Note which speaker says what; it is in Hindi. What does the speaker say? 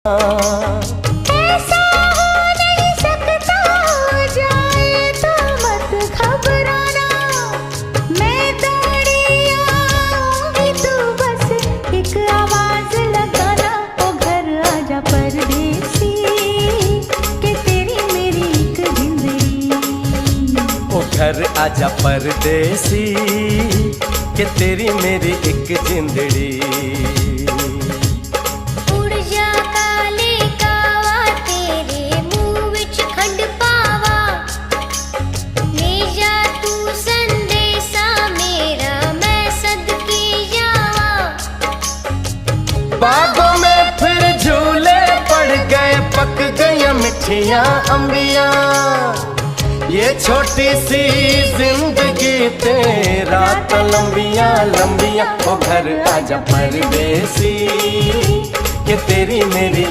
Speaker 1: ऐसा हो नहीं सकता, हो जाए तो मत घबराना, मैं दौड़ी आऊंगी, तू बस एक आवाज लगाना। ओ घर आजा परदेसी, कि तेरी मेरी एक जिंदड़ी।
Speaker 2: ओ घर आजा परदेसी, कि तेरी मेरी एक जिंदड़ी। बागों में फिर झूले पड़ गए, पक गई मिठियां अंबियां, ये छोटी सी जिंदगी तेरा तो लंबियां लंबियां। ओ घर आजा परदेसी, कि तेरी मेरी